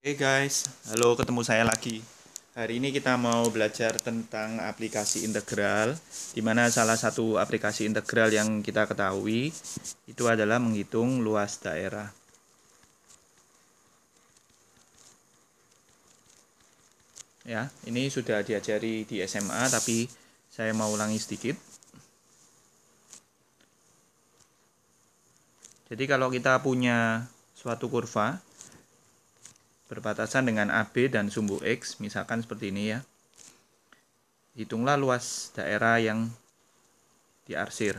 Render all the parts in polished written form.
Hey guys, halo, ketemu saya lagi. Hari ini kita mau belajar tentang aplikasi integral, di mana salah satu aplikasi integral yang kita ketahui itu adalah menghitung luas daerah. Ya, ini sudah diajari di SMA, tapi saya mau ulangi sedikit. Jadi kalau kita punya suatu kurva berbatasan dengan AB dan sumbu X, misalkan seperti ini ya. Hitunglah luas daerah yang diarsir.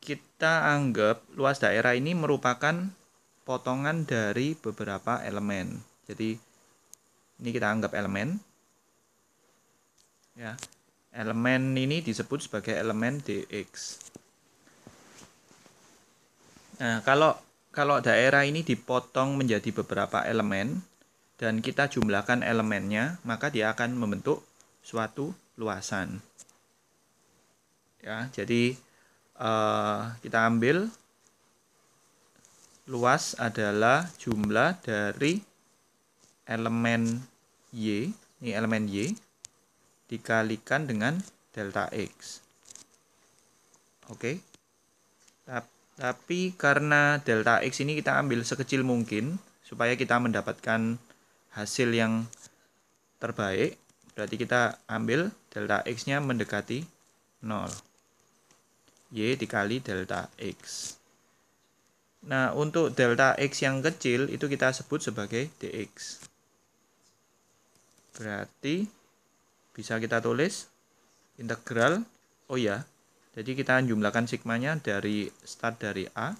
Kita anggap luas daerah ini merupakan potongan dari beberapa elemen. Jadi ini kita anggap elemen. Ya, elemen ini disebut sebagai elemen dx. Nah, kalau daerah ini dipotong menjadi beberapa elemen dan kita jumlahkan elemennya, maka dia akan membentuk suatu luasan. Ya, jadi kita ambil luas adalah jumlah dari elemen Y, ini elemen Y, dikalikan dengan delta X. Oke. Tapi karena delta X ini kita ambil sekecil mungkin, supaya kita mendapatkan hasil yang terbaik, berarti kita ambil delta X-nya mendekati 0. Y dikali delta X. Nah, untuk delta X yang kecil itu kita sebut sebagai dx. Berarti bisa kita tulis integral, oh ya, jadi kita jumlahkan sigmanya dari start dari A,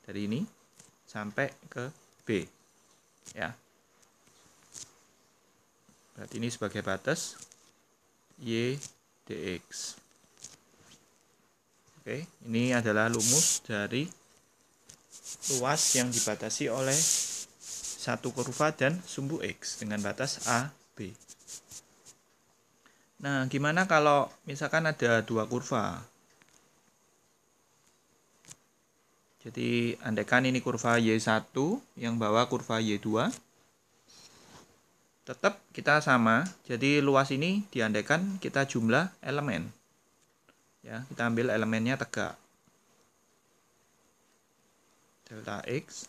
dari ini, sampai ke B. Ya. Berarti ini sebagai batas Y dx. Oke, ini adalah rumus dari luas yang dibatasi oleh satu kurva dan sumbu X dengan batas A, B. Nah, gimana kalau misalkan ada dua kurva? Jadi, andaikan ini kurva Y1 yang bawah kurva Y2. Tetap kita sama. Jadi, luas ini diandaikan kita jumlah elemen. Ya, kita ambil elemennya tegak. Delta X.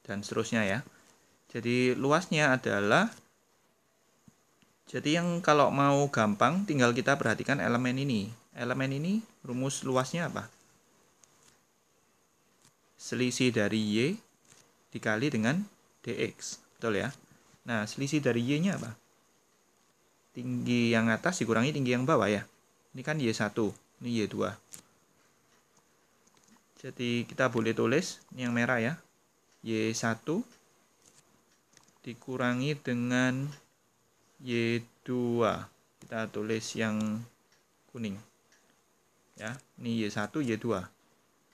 Dan seterusnya ya. Jadi, luasnya adalah, jadi yang kalau mau gampang, tinggal kita perhatikan elemen ini. Elemen ini, rumus luasnya apa? Selisih dari Y dikali dengan dx. Betul ya? Nah, selisih dari Y-nya apa? Tinggi yang atas dikurangi tinggi yang bawah ya. Ini kan Y1, ini Y2. Jadi kita boleh tulis, ini yang merah ya. Y1 dikurangi dengan Y2. Kita tulis yang kuning. Ya, ini Y1, Y2.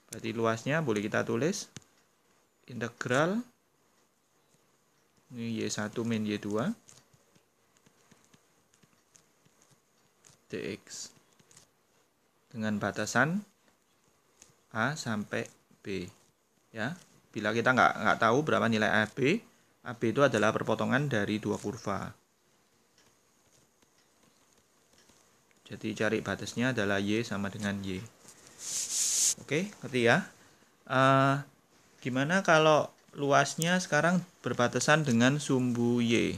Berarti luasnya boleh kita tulis integral ini Y1 min Y2 dx dengan batasan A sampai B. Ya, bila kita nggak tahu berapa nilai AB itu adalah perpotongan dari dua kurva. Jadi cari batasnya adalah Y sama dengan Y. Oke, ngerti ya? Gimana kalau luasnya sekarang berbatasan dengan sumbu Y?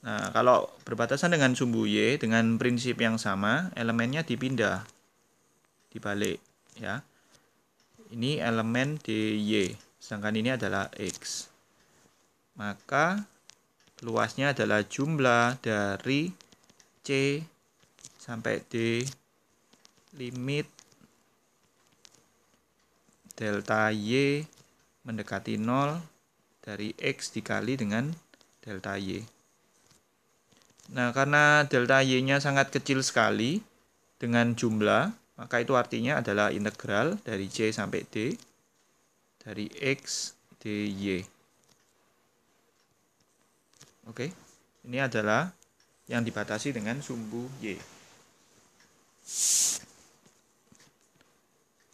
Nah, kalau berbatasan dengan sumbu Y dengan prinsip yang sama, elemennya dipindah, dibalik ya. Ini elemen DY, sedangkan ini adalah X. Maka luasnya adalah jumlah dari C sampai D limit delta Y mendekati 0 dari X dikali dengan delta Y. Nah, karena delta Y-nya sangat kecil sekali dengan jumlah, maka itu artinya adalah integral dari C sampai D dari X dy. Oke, ini adalah yang dibatasi dengan sumbu Y.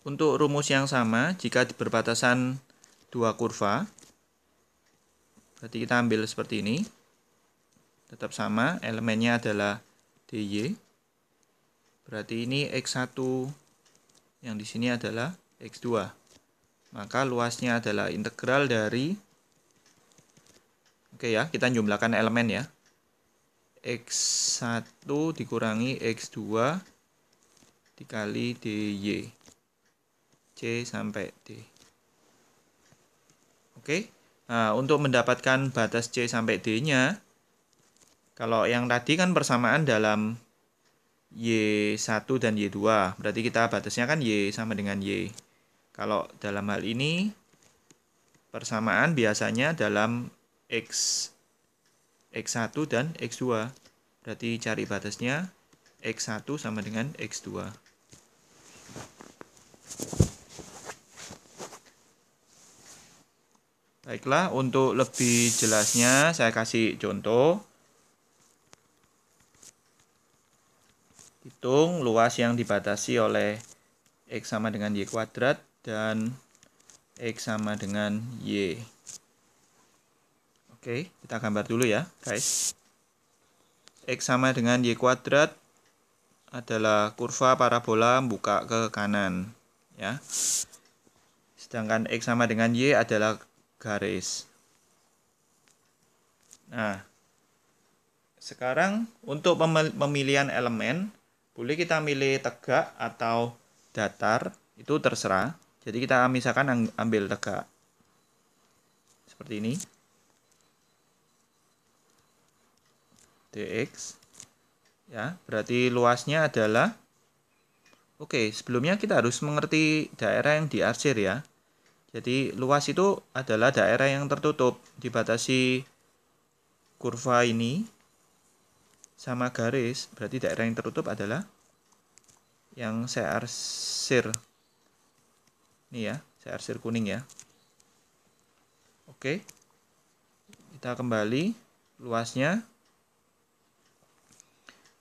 Untuk rumus yang sama, jika berbatasan dua kurva, berarti kita ambil seperti ini. Tetap sama, elemennya adalah dy. Berarti ini x1, yang di sini adalah x2. Maka luasnya adalah integral dari, oke ya, kita jumlahkan elemen ya. X1 dikurangi X2 dikali dy. C sampai D. Oke. Nah, untuk mendapatkan batas C sampai D-nya, kalau yang tadi kan persamaan dalam Y1 dan Y2, berarti kita batasnya kan Y sama dengan Y. Kalau dalam hal ini, persamaan biasanya dalam X1 dan X2. Berarti cari batasnya X1 sama dengan X2. Baiklah, untuk lebih jelasnya saya kasih contoh. Hitung luas yang dibatasi oleh X sama dengan Y kuadrat dan X sama dengan Y. Oke, kita gambar dulu ya, guys. X sama dengan Y kuadrat adalah kurva parabola buka ke kanan. Ya. Sedangkan X sama dengan Y adalah garis. Nah, sekarang untuk pemilihan elemen, boleh kita milih tegak atau datar, itu terserah. Jadi kita misalkan ambil tegak. Seperti ini. dx. Ya, berarti luasnya adalah, oke, sebelumnya kita harus mengerti daerah yang diarsir ya. Jadi luas itu adalah daerah yang tertutup, dibatasi kurva ini sama garis, berarti daerah yang tertutup adalah yang saya arsir. Ini ya, saya arsir kuning ya. Oke. Kita kembali, luasnya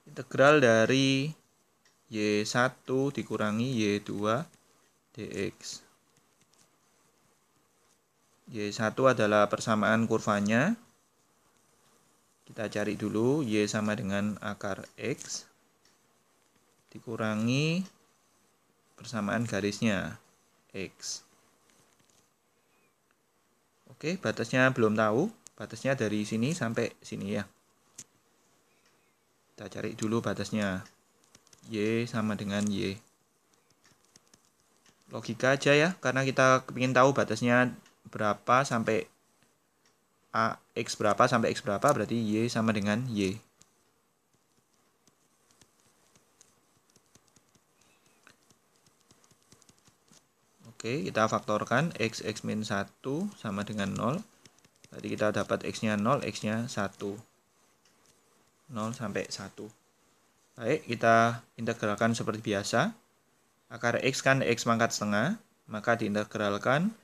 integral dari Y1 dikurangi Y2 dx. Y1 adalah persamaan kurvanya. Kita cari dulu, Y sama dengan akar X dikurangi persamaan garisnya, X. Oke, batasnya belum tahu. Batasnya dari sini sampai sini ya. Kita cari dulu batasnya. Y sama dengan Y. Logika aja ya, karena kita ingin tahu batasnya berapa sampai X berapa sampai X berapa, berarti Y sama dengan Y. Oke, kita faktorkan X min 1 sama dengan 0. Berarti kita dapat X-nya 0, X-nya 1. 0 sampai 1. Baik, kita integralkan seperti biasa. Akar X kan X pangkat setengah, maka diintegralkan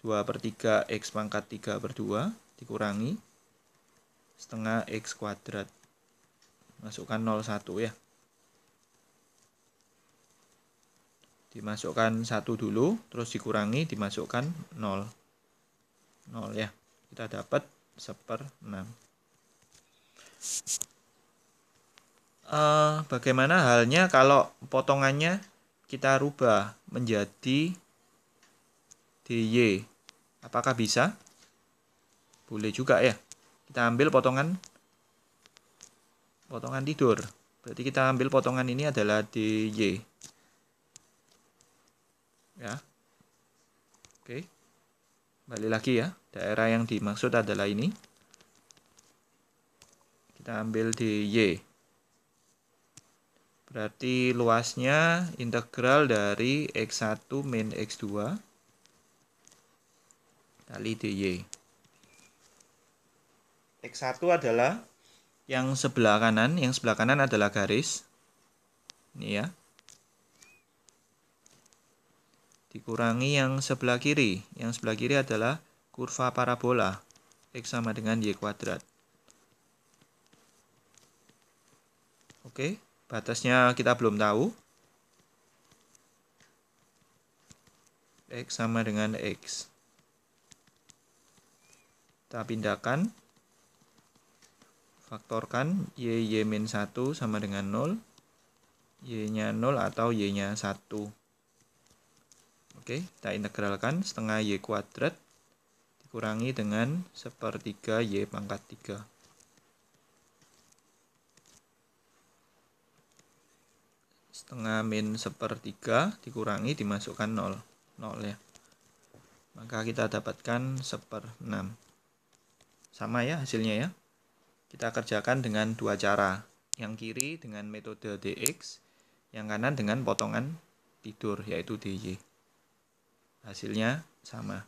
2/3 X pangkat 3/2 dikurangi setengah X kuadrat. Masukkan 0, 1 ya. Dimasukkan 1 dulu, terus dikurangi, dimasukkan 0. 0 ya. Kita dapat 1/6. Bagaimana halnya kalau potongannya kita rubah menjadi dy? Apakah bisa? Boleh juga ya. Kita ambil potongan tidur. Berarti kita ambil potongan ini adalah dy. Ya. Oke. Balik lagi ya. Daerah yang dimaksud adalah ini. Kita ambil dy. Berarti luasnya integral dari X1 min X2 kali dy. X1 adalah yang sebelah kanan adalah garis. Ini ya. Dikurangi yang sebelah kiri. Yang sebelah kiri adalah kurva parabola. X sama dengan Y kuadrat. Oke, batasnya kita belum tahu. X sama dengan X. Kita pindahkan, faktorkan, Y-1 sama dengan 0, Y-nya 0 atau Y-nya 1. Oke, kita integralkan, setengah Y kuadrat dikurangi dengan 1/3 Y pangkat 3. Setengah min 1/3 dikurangi, dimasukkan 0 ya. Maka kita dapatkan 1/6. Sama ya hasilnya ya. Kita kerjakan dengan dua cara. Yang kiri dengan metode dx, yang kanan dengan potongan tidur yaitu dy. Hasilnya sama.